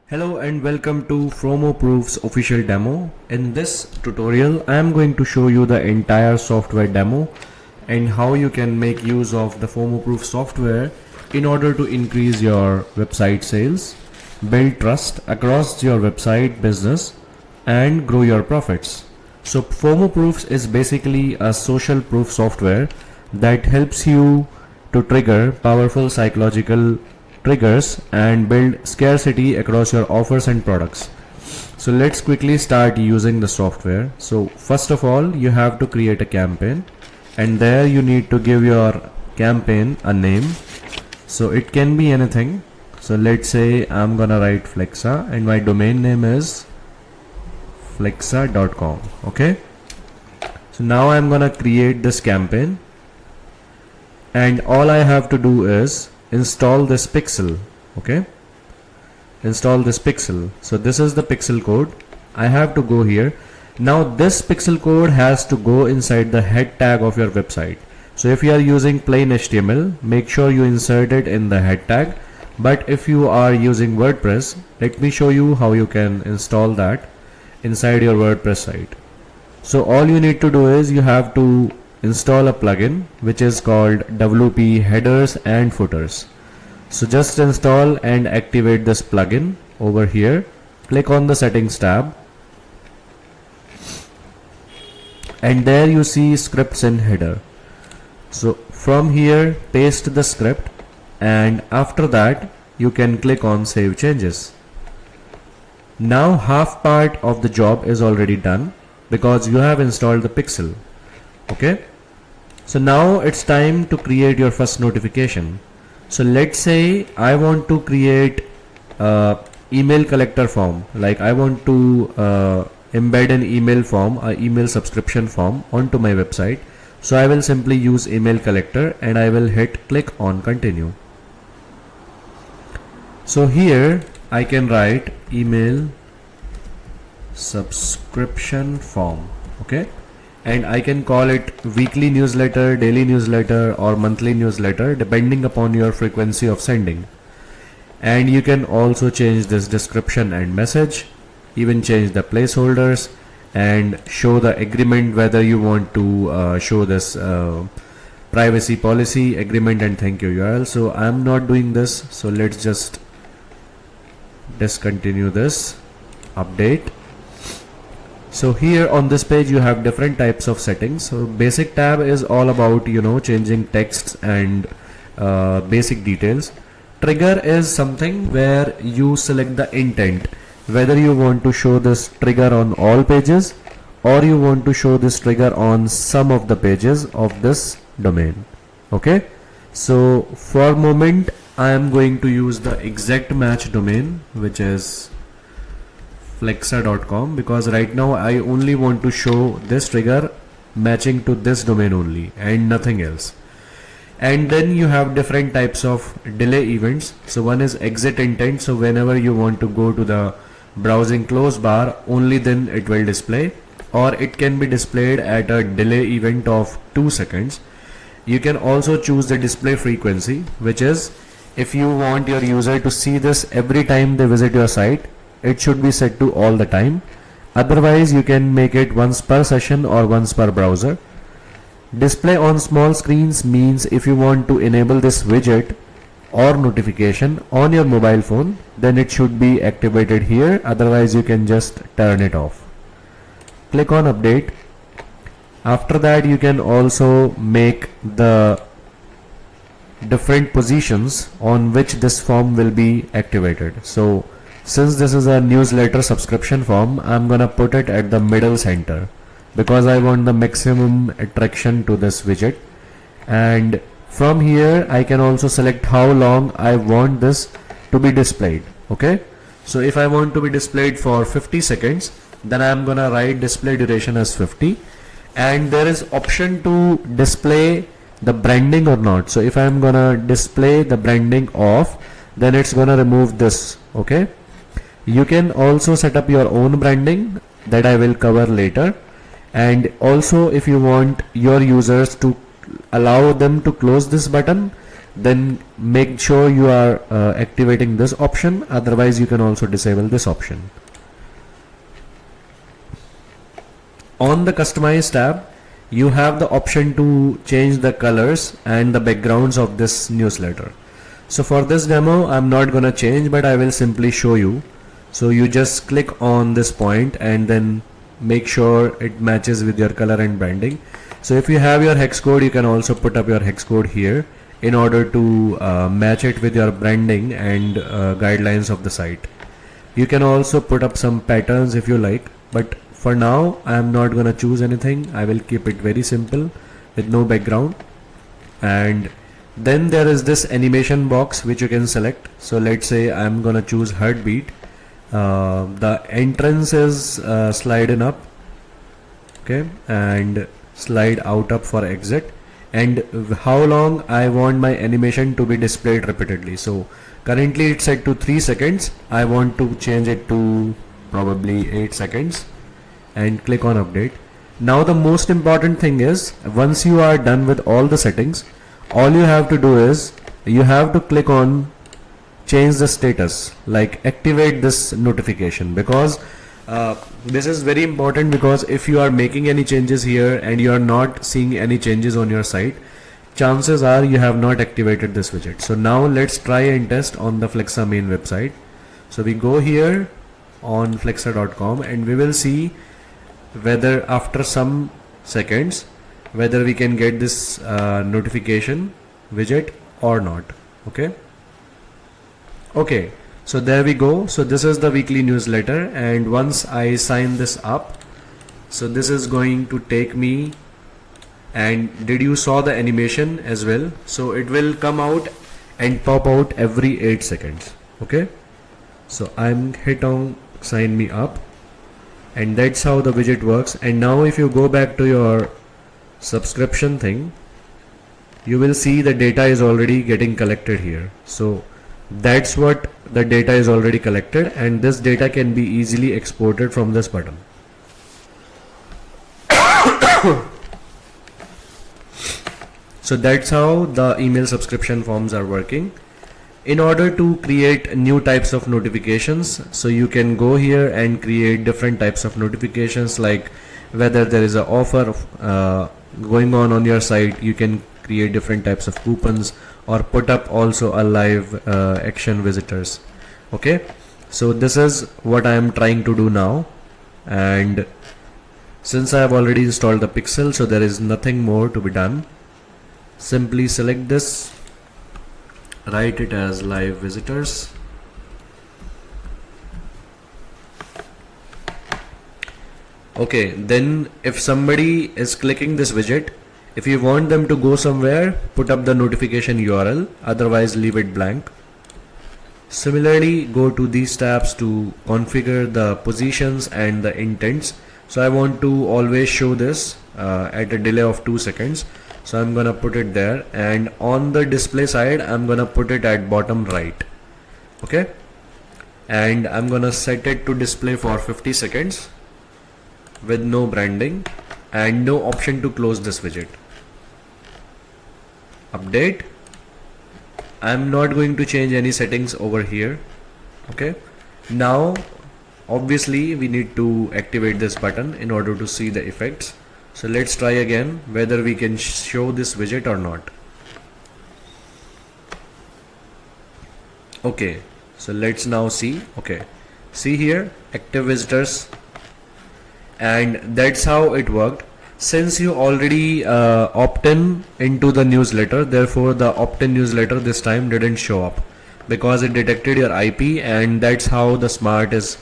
Hello and welcome to Fomo Proof's official demo. In this tutorial, I am going to show you the entire software demo and how you can make use of the Fomo Proof software in order to increase your website sales, build trust across your website business, and grow your profits. So Fomo Proofs is basically a social proof software that helps you to trigger powerful psychological triggers and build scarcity across your offers and products. So let's quickly start using the software. So first of all, you have to create a campaign, and there you need to give your campaign a name. So it can be anything. So let's say I'm gonna write Flexa and my domain name is flexa.com. Okay, so now I'm gonna create this campaign, and all I have to do is install this pixel. Okay, install this pixel. So this is the pixel code. I have to go here. Now this pixel code has to go inside the head tag of your website. So if you are using plain HTML, make sure you insert it in the head tag. But if you are using WordPress, let me show you how you can install that inside your WordPress site. So all you need to do is you have to install a plugin which is called WP Headers and Footers. So just install and activate this plugin over here. Click on the settings tab, and there you see scripts in header. So from here paste the script, and after that you can click on save changes. Now half part of the job is already done because you have installed the pixel. Okay, so now it's time to create your first notification. So let's say I want to create email collector form, like I want to embed an email form, a email subscription form onto my website. So I will simply use email collector and I will hit click on continue. So here I can write email subscription form. Okay, and I can call it weekly newsletter, daily newsletter, or monthly newsletter depending upon your frequency of sending. And you can also change this description and message, even change the placeholders and show the agreement, whether you want to show this privacy policy agreement and thank you URL. So I'm not doing this, so let's just discontinue this update. So here on this page you have different types of settings. So basic tab is all about changing texts and basic details. Trigger is something where you select the intent, whether you want to show this trigger on all pages or you want to show this trigger on some of the pages of this domain. Okay, so for moment I am going to use the exact match domain, which is flexa.com, because right now I only want to show this trigger matching to this domain only and nothing else. And then you have different types of delay events. So one is exit intent. So whenever you want to go to the browsing close bar, only then it will display, or it can be displayed at a delay event of 2 seconds. You can also choose the display frequency, which is if you want your user to see this every time they visit your site, it should be set to all the time. Otherwise you can make it once per session or once per browser. Display on small screens means if you want to enable this widget or notification on your mobile phone, then it should be activated here, otherwise you can just turn it off. Click on update. After that you can also make the different positions on which this form will be activated. So since this is a newsletter subscription form, I'm gonna put it at the middle center because I want the maximum attraction to this widget. And from here I can also select how long I want this to be displayed. Okay, so if I want to be displayed for 50 seconds, then I'm gonna write display duration as 50, and there is option to display the branding or not. So if I'm gonna display the branding off, then it's gonna remove this. Okay, you can also set up your own branding that I will cover later. And also if you want your users to allow them to close this button, then make sure you are activating this option. Otherwise you can also disable this option. On the customize tab, you have the option to change the colors and the backgrounds of this newsletter. So for this demo I'm not gonna change, but I will simply show you. So you just click on this point and then make sure it matches with your color and branding. So if you have your hex code, you can also put up your hex code here in order to match it with your branding and guidelines of the site. You can also put up some patterns if you like, but for now I am not gonna choose anything. I will keep it very simple with no background. And then there is this animation box which you can select. So let's say I'm gonna choose heartbeat. The entrance is slide in up, okay, and slide out up for exit, and how long I want my animation to be displayed repeatedly. So currently it's set to 3 seconds. I want to change it to probably 8 seconds and click on update. Now the most important thing is, once you are done with all the settings, all you have to do is you have to click on change the status, like activate this notification, because this is very important, because if you are making any changes here and you are not seeing any changes on your site, chances are you have not activated this widget. So now let's try and test on the Flexa main website. So we go here on flexa.com and we will see whether after some seconds whether we can get this notification widget or not. Okay, so there we go. So this is the weekly newsletter, and once I sign this up, so this is going to take me, and did you saw the animation as well? So it will come out and pop out every 8 seconds. Okay, so I'm hit on sign me up, and that's how the widget works. And now if you go back to your subscription thing, you will see the data is already getting collected here. So that's what the data is already collected, and this data can be easily exported from this button. So that's how the email subscription forms are working. In order to create new types of notifications, so you can go here and create different types of notifications, like whether there is an offer going on your site, you can create different types of coupons, or put up also a live action visitors. Okay, so this is what I am trying to do now, and since I have already installed the pixel, so there is nothing more to be done. Simply select this, write it as live visitors, okay. Then if somebody is clicking this widget, if you want them to go somewhere, put up the notification URL, otherwise leave it blank. Similarly, go to these tabs to configure the positions and the intents. So I want to always show this at a delay of 2 seconds. So I'm gonna put it there, and on the display side I'm gonna put it at bottom right. Okay, and I'm gonna set it to display for 50 seconds with no branding and no option to close this widget. Update. I'm not going to change any settings over here. Okay, now obviously we need to activate this button in order to see the effects. So let's try again whether we can show this widget or not. Okay, so let's now see. Okay, see here, active visitors, and that's how it worked. Since you already opt-in into the newsletter, therefore the opt-in newsletter this time didn't show up, because it detected your IP, and that's how the smart is,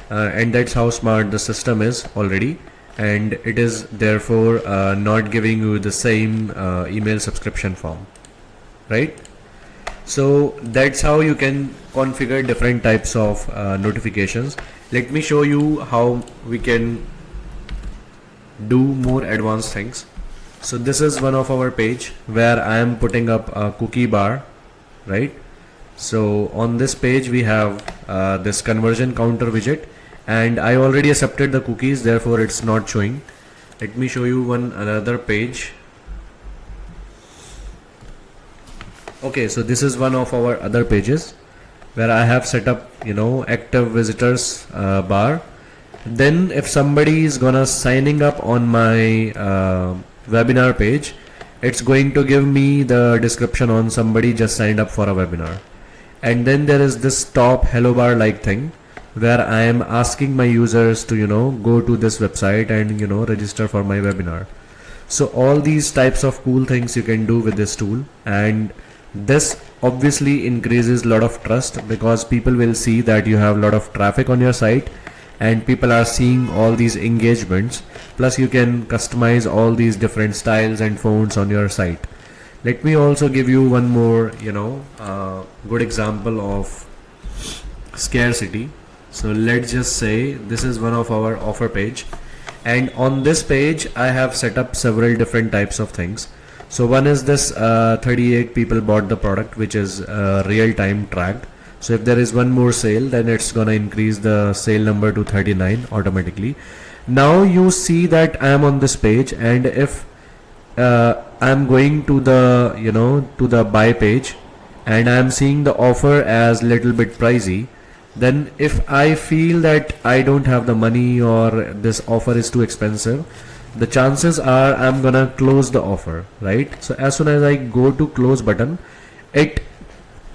and that's how smart the system is already, and it is therefore not giving you the same email subscription form, right? So that's how you can configure different types of notifications. Let me show you how we can do more advanced things. So this is one of our page where I am putting up a cookie bar, right? So on this page we have this conversion counter widget, and I already accepted the cookies, therefore it's not showing. Let me show you another page. Okay, so this is one of our other pages where I have set up, active visitors bar. Then if somebody is gonna signing up on my webinar page, it's going to give me the description on somebody just signed up for a webinar. And then there is this top hello bar like thing where I am asking my users to, go to this website and, register for my webinar. So all these types of cool things you can do with this tool, and this obviously increases a lot of trust because people will see that you have a lot of traffic on your site and people are seeing all these engagements. Plus you can customize all these different styles and fonts on your site. Let me also give you one more, good example of scarcity. So let's just say this is one of our offer page, and on this page I have set up several different types of things. So one is this 38 people bought the product, which is real time tracked. So if there is one more sale, then it's gonna increase the sale number to 39 automatically. Now you see that I am on this page, and if I'm going to the to the buy page and I'm seeing the offer as little bit pricey, then if I feel that I don't have the money or this offer is too expensive, the chances are I'm gonna close the offer, right? So as soon as I go to close button, it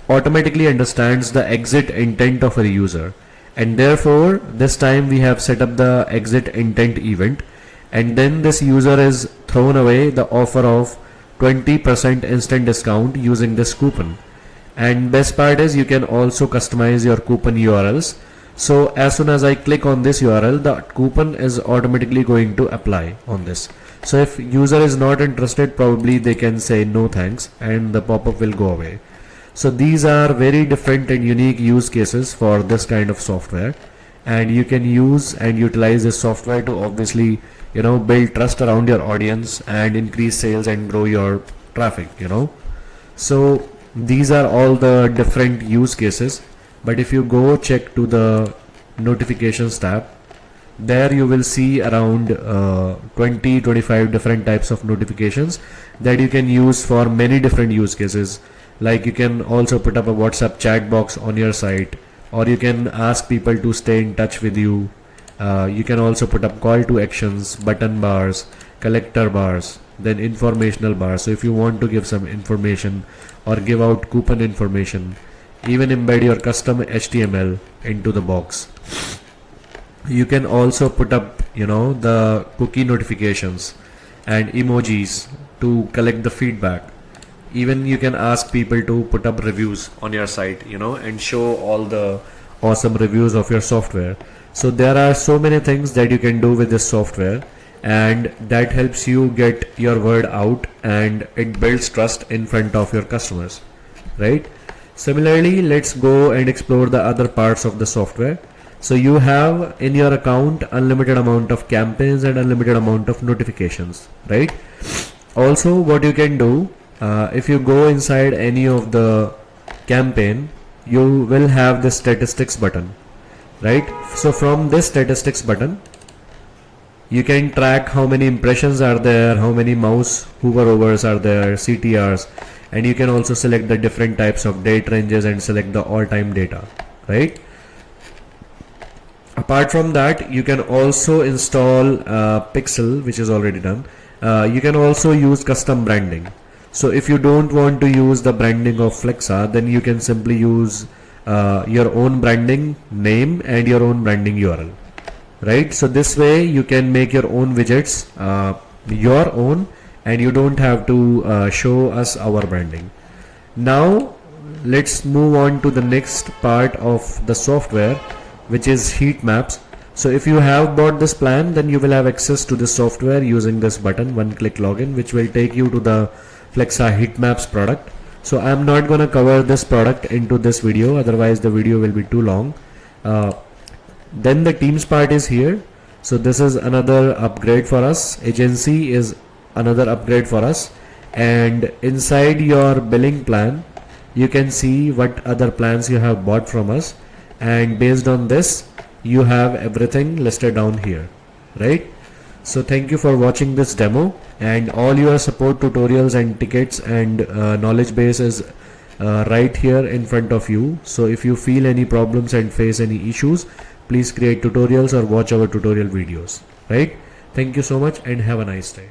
automatically understands the exit intent of a user, and therefore this time we have set up the exit intent event, and then this user is thrown away the offer of 20% instant discount using this coupon. And best part is you can also customize your coupon URLs. So as soon as I click on this URL, the coupon is automatically going to apply on this. So if user is not interested, probably they can say no thanks and the pop-up will go away. So these are very different and unique use cases for this kind of software, and you can use and utilize this software to obviously build trust around your audience and increase sales and grow your traffic. So these are all the different use cases. But if you go check to the notifications tab, there you will see around 20-25 different types of notifications that you can use for many different use cases. Like you can also put up a WhatsApp chat box on your site, or you can ask people to stay in touch with you. You can also put up call to actions, button bars, collector bars, then informational bars. So if you want to give some information or give out coupon information, even embed your custom HTML into the box. You can also put up the cookie notifications and emojis to collect the feedback. Even you can ask people to put up reviews on your site, and show all the awesome reviews of your software. So there are so many things that you can do with this software, and that helps you get your word out, and it builds trust in front of your customers, right? Similarly, let's go and explore the other parts of the software. So you have in your account unlimited amount of campaigns and unlimited amount of notifications, right? Also, what you can do, if you go inside any of the campaign, you will have the statistics button, right? So from this statistics button, you can track how many impressions are there, how many mouse hoverovers are there, CTRs, and you can also select the different types of date ranges and select the all-time data, right? Apart from that, you can also install Pixel, which is already done. You can also use custom branding. So if you don't want to use the branding of Flexa, then you can simply use your own branding name and your own branding URL, right? So this way you can make your own widgets, your own, and you don't have to show us our branding. Now let's move on to the next part of the software, which is heat maps. So if you have bought this plan, then you will have access to this software using this button, one click login, which will take you to the Flexa heat maps product. So I'm not going to cover this product into this video, otherwise the video will be too long. Then the teams part is here. So this is another upgrade for us. Agency is another upgrade for us, and inside your billing plan you can see what other plans you have bought from us, and based on this you have everything listed down here, right? So thank you for watching this demo, and all your support tutorials and tickets and knowledge base is right here in front of you. So if you feel any problems and face any issues, please create tutorials or watch our tutorial videos, right? Thank you so much and have a nice day.